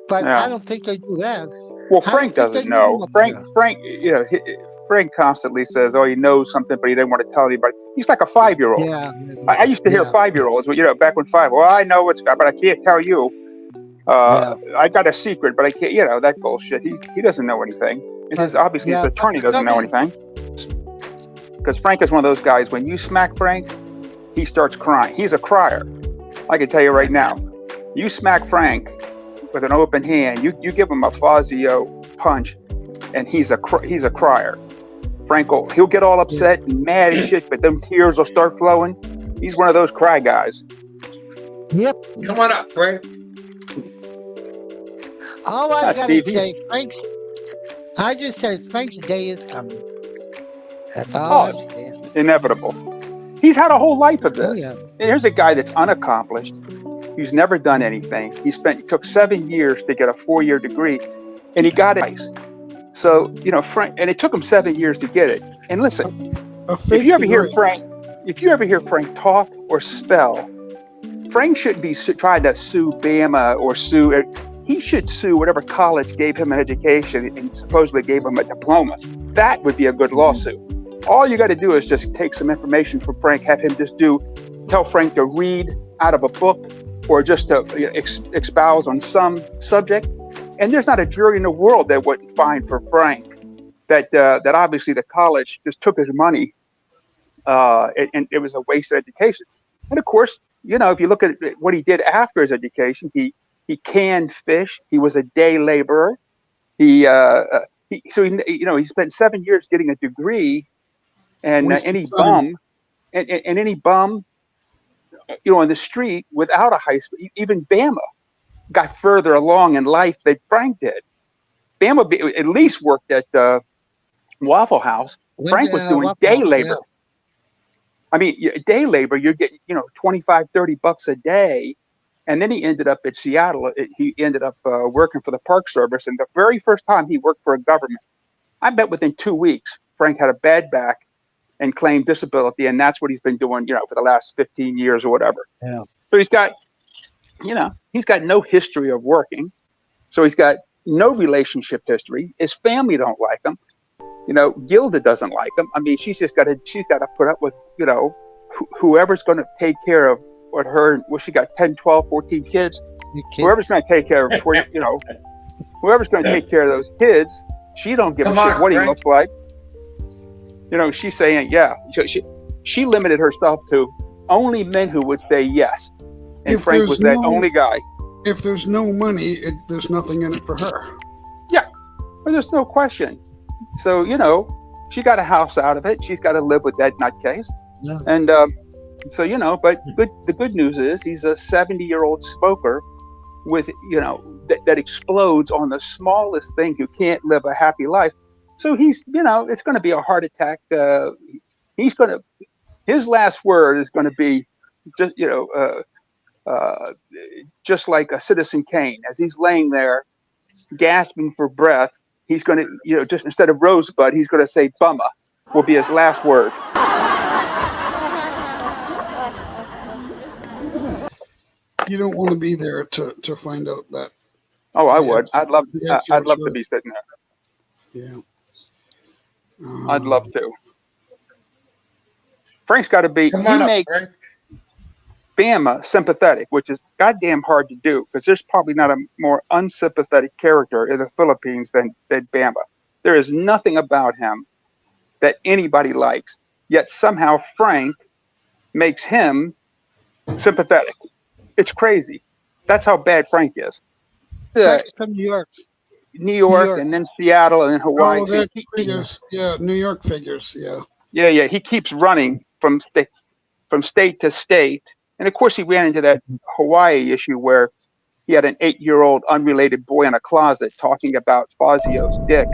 But Yeah. I don't think they do that. Well, I don't Frank think they doesn't give them know. a Frank, yeah. Frank, you know, Frank constantly says, "Oh, he knows something, but he didn't want to tell anybody." He's like a 5-year-old. Yeah, I used to hear yeah, 5-year-olds, you know, back when five. Well, I know what's, but I can't tell you. yeah. I got a secret, but I can't. You know that bullshit. He doesn't know anything, and But his obviously his yeah, but attorney the doesn't trouble know is, anything because Frank is one of those guys. When you smack Frank, he starts crying. He's a crier. I can tell you right now. You smack Frank with an open hand. You give him a Fazio punch, and he's a crier. Frank he'll get all yeah, upset and mad and shit, but them tears will start flowing. He's one of those cry guys. yep. Come on up, Frank. All I gotta Steve, he's say, Frank's. I just said Frank's day is coming. That's all I'm saying. inevitable. He's had a whole life of Oh this. yeah, Here's a guy that's unaccomplished. He's never done anything. It took 7 years to get a 4-year degree, and he got it. So you know, Frank, and it took him 7 years to get it. And listen, A if fake you ever hear degree. Frank, if you ever hear Frank talk or spell, Frank shouldn't be trying to sue Bama or sue. He should sue whatever college gave him an education and supposedly gave him a diploma. That would be a good lawsuit. All you got to do is just take some information from Frank, have him tell Frank to read out of a book or just to expound on some subject. And there's not a jury in the world that wouldn't find for Frank that obviously the college just took his money and it was a waste of education. And of course, you know, if you look at what he did after his education, he canned fish. He was a day laborer. He spent 7 years getting a degree, and Wasted any time. bum and any bum, you know, on the street without a high school, even Bama got further along in life than Frank did. Bama at least worked at Waffle House. when Frank was doing Waffle day House, yeah, labor. I mean, day labor, you're getting, you know, 25, $30 a day. And then he ended up at Seattle. He ended up working for the Park Service. And the very first time he worked for a government, I bet within 2 weeks, Frank had a bad back and claimed disability. And that's what he's been doing, you know, for the last 15 years or whatever. yeah. So he's got no history of working. So he's got no relationship history. His family don't like him. You know, Gilda doesn't like him. I mean, she's got to put up with, you know, whoever's going to take care of what her, well, she got 10, 12, 14 kids. You kid. Whoever's going to take care of, you know, whoever's going to take care of those kids, she don't give Come a shit on, what he Frank. looks like. You know, she's saying, yeah, she limited herself to only men who would say yes. And If Frank there's was that no- only guy. If there's no money, there's nothing in it for her. Yeah, but there's no question. So, you know, she got a house out of it. She's got to live with that nutcase. Yeah. And so, you know, but the good news is he's a 70-year-old smoker with, you know, that explodes on the smallest thing who can't live a happy life. So he's, you know, it's going to be a heart attack. His last word is going to be just, you know, just like a Citizen Kane, as he's laying there gasping for breath. He's going to, you know, just instead of Rosebud, he's going to say Bumma will be his last word. You don't want to be there to find out that. Oh, I Yeah. would. I'd love Yeah, I'd love sure. to be sitting there. Yeah. I'd love to. Frank's got to be. Come He on up, makes Frank. Bama sympathetic, which is goddamn hard to do because there's probably not a more unsympathetic character in the Philippines than Bama. There is nothing about him that anybody likes, yet somehow Frank makes him sympathetic. It's crazy. That's how bad Frank is. Frank's from New York. New York, York. and then Seattle, and then Hawaii. Oh, So that figures. Yeah, New York figures. Yeah. yeah. He keeps running from state to state. And of course, he ran into that Hawaii issue where he had an 8-year-old unrelated boy in a closet talking about Fazio's dick,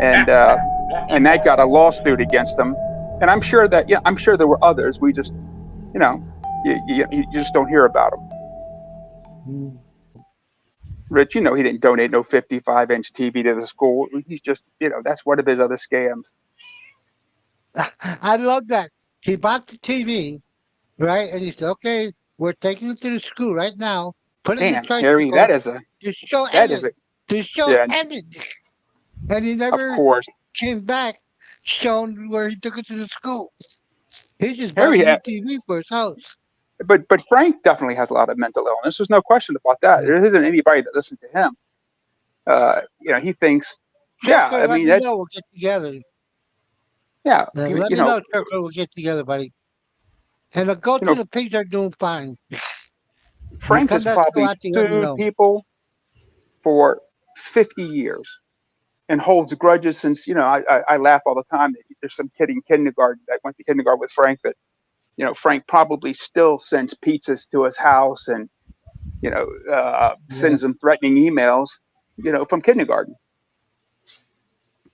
and that got a lawsuit against him. And I'm sure there were others. We just, you know, you just don't hear about them. Rich, you know, he didn't donate no 55-inch TV to the school. He's just, you know, that's one of his other scams. I love that. He bought the TV, right? And he said, okay, we're taking it to the school right now. Put it in the Damn, Harry, tricycle. that is a The show that is ended. a The show yeah, ended. And he of never course. came back shown where he took it to the school. He just bought Harry, a new TV for his house. but Frank definitely has a lot of mental illness. There's no question about that. Yeah. There isn't anybody that listens to him. He thinks, yeah, Trucker, I let mean me that's know. We'll get together. yeah, Let me know, Trucker. We'll get together, buddy. And the goats You know, and the pigs are doing fine. Frank come has back to probably Scalati, let me sued know. people for 50 years and holds grudges since, I laugh all the time that there's some kid in kindergarten that went to kindergarten with Frank that, Frank probably still sends pizzas to his house and, sends him threatening emails, from kindergarten.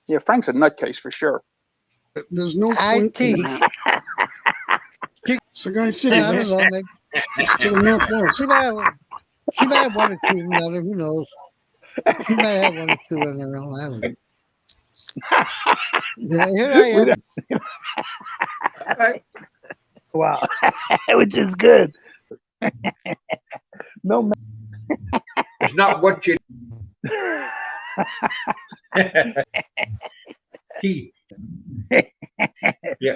Yeah, Frank's a nutcase for sure. There's no I point in think. that. It's the guy's city. I don't know, man. It's to the northwest. She might have one or two in there. Who knows? She might have one or two in her own. I don't know. Yeah, here I am. Wow, which is good. No, man. It's not what you. he. Yeah.